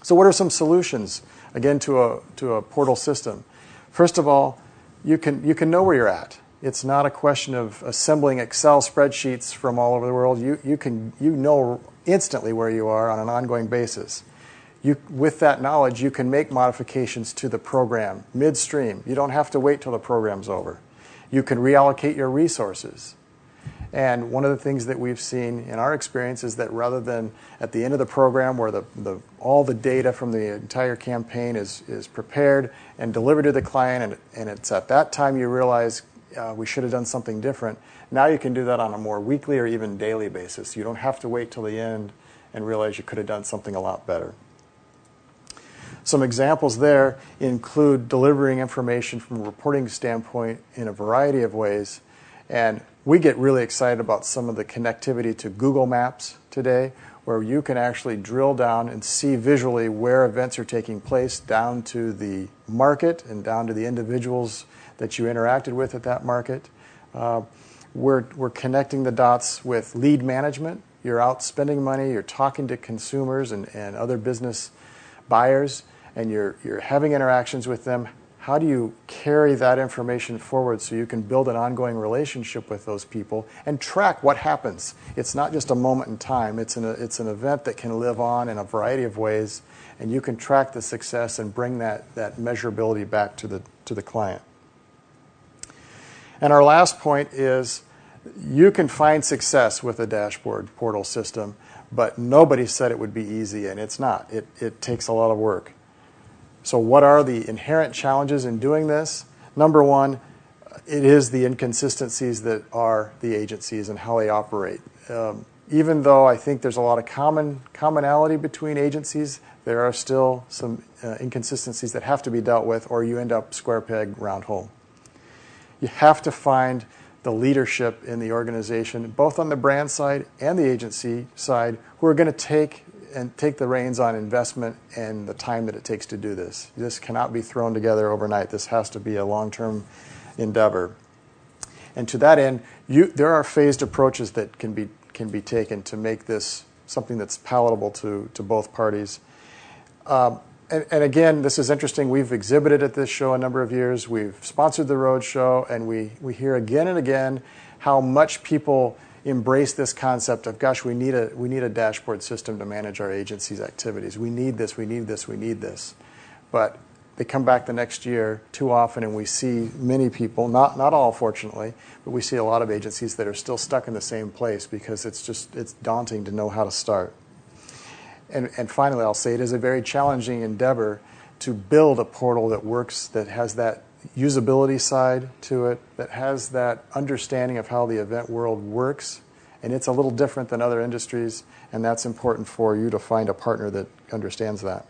So what are some solutions, again, to a portal system? First of all, you can know where you're at. It's not a question of assembling Excel spreadsheets from all over the world. You know instantly where you are on an ongoing basis. With that knowledge, you can make modifications to the program midstream. You don't have to wait till the program's over. You can reallocate your resources. And one of the things that we've seen in our experience is that rather than at the end of the program where all the data from the entire campaign is prepared and delivered to the client, and it's at that time you realize we should have done something different, now you can do that on a more weekly or even daily basis. You don't have to wait till the end and realize you could have done something a lot better. Some examples there include delivering information from a reporting standpoint in a variety of ways. And we get really excited about some of the connectivity to Google Maps today, where you can actually drill down and see visually where events are taking place down to the market and down to the individuals that you interacted with at that market. We're connecting the dots with lead management. You're out spending money, you're talking to consumers and other business buyers, and you're having interactions with them. How do you carry that information forward so you can build an ongoing relationship with those people and track what happens? It's not just a moment in time. It's an event that can live on in a variety of ways, and you can track the success and bring that measurability back to the client. And our last point is you can find success with a dashboard portal system, but nobody said it would be easy, and it's not. It takes a lot of work. So what are the inherent challenges in doing this? Number one, it is the inconsistencies that are the agencies and how they operate. Even though I think there's a lot of commonality between agencies, there are still some inconsistencies that have to be dealt with, or you end up square peg, round hole. You have to find the leadership in the organization, both on the brand side and the agency side, who are going to take the reins on investment and the time that it takes to do this. This cannot be thrown together overnight. This has to be a long-term endeavor. And to that end, there are phased approaches that can be taken to make this something that's palatable to both parties. And again, this is interesting. We've exhibited at this show a number of years. We've sponsored the road show, and we hear again and again how much people embrace this concept of, gosh, we need a dashboard system to manage our agency's activities. We need this, we need this, we need this. But they come back the next year too often, and we see many people, not all fortunately, but we see a lot of agencies that are still stuck in the same place because it's daunting to know how to start. And finally, I'll say it is a very challenging endeavor to build a portal that works, that has that usability side to it, that has that understanding of how the event world works, and it's a little different than other industries, and that's important for you to find a partner that understands that.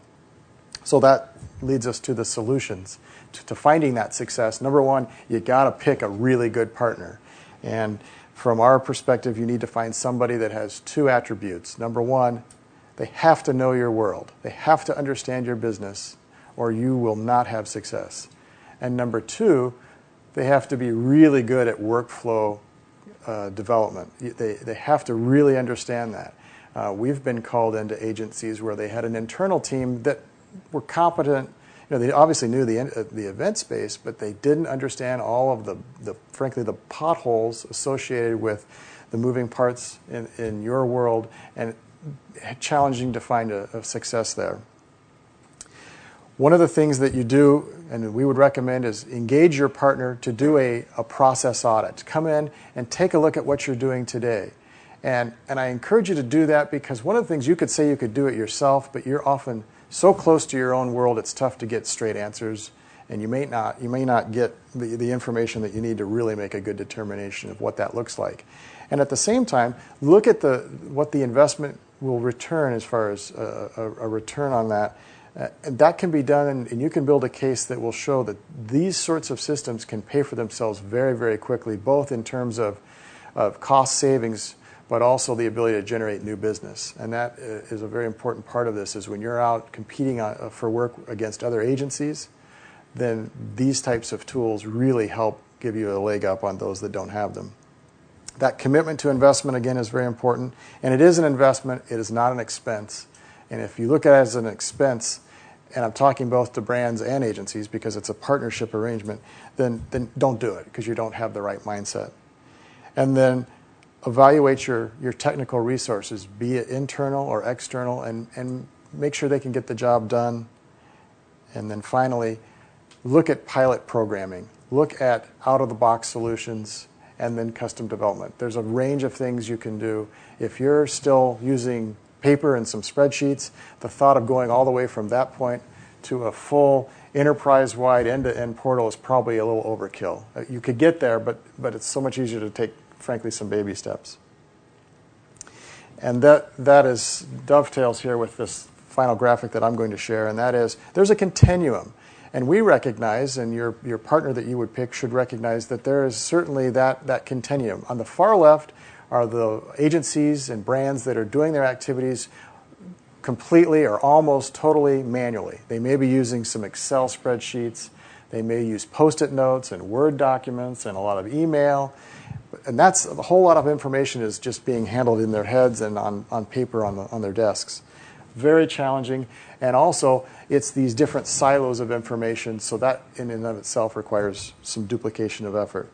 So that leads us to the solutions, to finding that success. Number one, you got to pick a really good partner. And from our perspective, you need to find somebody that has two attributes. Number one, they have to know your world. They have to understand your business, or you will not have success. And number two, they have to be really good at workflow development. They have to really understand that. We've been called into agencies where they had an internal team that were competent. They obviously knew the event space, but they didn't understand all of frankly, the potholes associated with the moving parts in your world, and challenging to find a success there. One of the things that you do, and we would recommend, is engage your partner to do a process audit. Come in and take a look at what you're doing today. And I encourage you to do that because one of the things you could say you could do it yourself, but you're often so close to your own world it's tough to get straight answers, and you may not get the information that you need to really make a good determination of what that looks like. And at the same time, look at what the investment will return as far as a return on that. And that can be done, and you can build a case that will show that these sorts of systems can pay for themselves very, very quickly, both in terms of cost savings, but also the ability to generate new business. And that is a very important part of this, is when you're out competing for work against other agencies, then these types of tools really help give you a leg up on those that don't have them. That commitment to investment, again, is very important. And it is an investment. It is not an expense. And if you look at it as an expense, and I'm talking both to brands and agencies because it's a partnership arrangement, then don't do it because you don't have the right mindset. And then evaluate your technical resources, be it internal or external, and make sure they can get the job done. And then finally, look at pilot programming. Look at out-of-the-box solutions and then custom development. There's a range of things you can do. If you're still using paper and some spreadsheets, the thought of going all the way from that point to a full enterprise-wide end-to-end portal is probably a little overkill. You could get there, but it's so much easier to take, frankly, some baby steps. And that is dovetails here with this final graphic that I'm going to share, and that is there's a continuum. And we recognize, and your partner that you would pick should recognize, that there is certainly that continuum. On the far left are the agencies and brands that are doing their activities completely or almost totally manually. They may be using some Excel spreadsheets. They may use Post-it notes and Word documents and a lot of email. And that's a whole lot of information is just being handled in their heads and on paper on their desks. Very challenging. And also, it's these different silos of information, so that in and of itself requires some duplication of effort.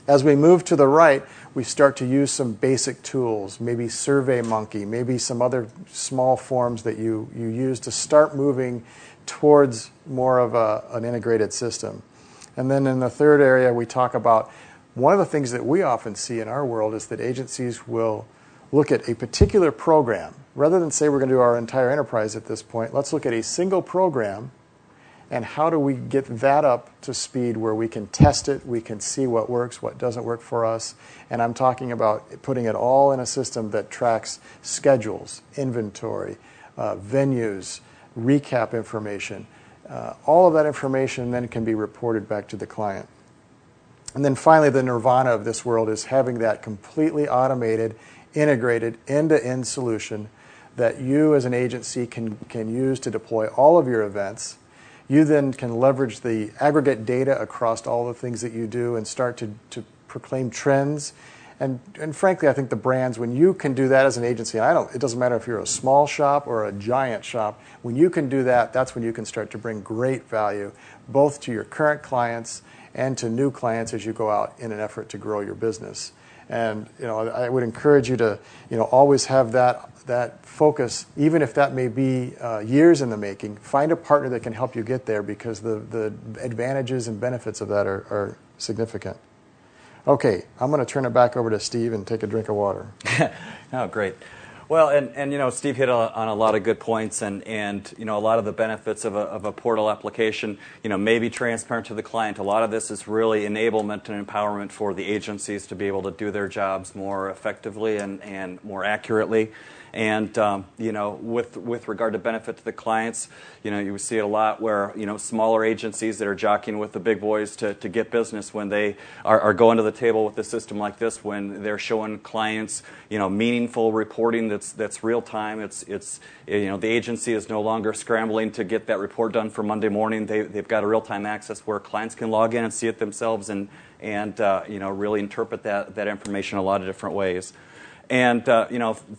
As we move to the right, we start to use some basic tools, maybe SurveyMonkey, maybe some other small forms that you use to start moving towards more of an integrated system. And then in the third area, we talk about one of the things that we often see in our world is that agencies will look at a particular program. Rather than say we're going to do our entire enterprise at this point, let's look at a single program and how do we get that up to speed where we can test it, we can see what works, what doesn't work for us. And I'm talking about putting it all in a system that tracks schedules, inventory, venues, recap information. All of that information then can be reported back to the client. And then finally, the nirvana of this world is having that completely automated, integrated, end-to-end solution that you as an agency can use to deploy all of your events. You then can leverage the aggregate data across all the things that you do and start to proclaim trends. And frankly, I think the brands, when you can do that as an agency, and it doesn't matter if you're a small shop or a giant shop, when you can do that, that's when you can start to bring great value both to your current clients and to new clients as you go out in an effort to grow your business. And I would encourage you to always have that focus, even if that may be years in the making. Find a partner that can help you get there because the advantages and benefits of that are significant. Okay, I'm going to turn it back over to Steve and take a drink of water. Oh, great. Well, and Steve hit on a lot of good points, and a lot of the benefits of a portal application, may be transparent to the client. A lot of this is really enablement and empowerment for the agencies to be able to do their jobs more effectively and more accurately. And with regard to benefit to the clients, you see it a lot where smaller agencies that are jockeying with the big boys to get business, when they are going to the table with a system like this, when they're showing clients meaningful reporting that's real time. It's the agency is no longer scrambling to get that report done for Monday morning. They've got a real time access where clients can log in and see it themselves and really interpret that information a lot of different ways. And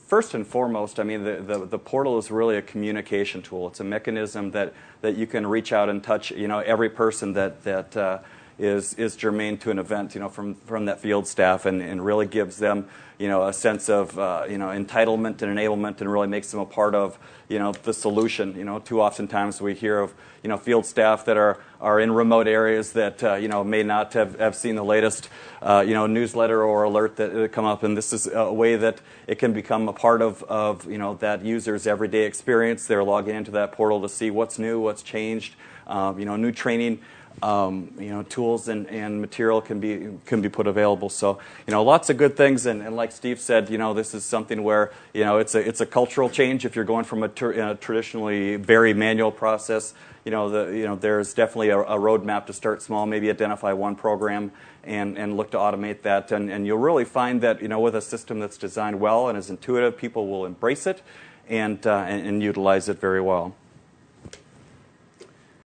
first and foremost, I mean, the portal is really a communication tool. It's a mechanism that you can reach out and touch every person that is germane to an event, from that field staff, and really gives them a sense of entitlement and enablement, and really makes them a part of the solution. Too oftentimes we hear of field staff that are in remote areas that may not have seen the latest newsletter or alert that come up, and this is a way that it can become a part of that user's everyday experience. They're logging into that portal to see what's new, what's changed, new training. Tools and material can be put available. So lots of good things, and like Steve said, this is something where it's a cultural change. If you're going from a traditionally very manual process, there's definitely a roadmap to start small. Maybe identify one program and look to automate that, and you'll really find that with a system that's designed well and is intuitive, people will embrace it and utilize it very well.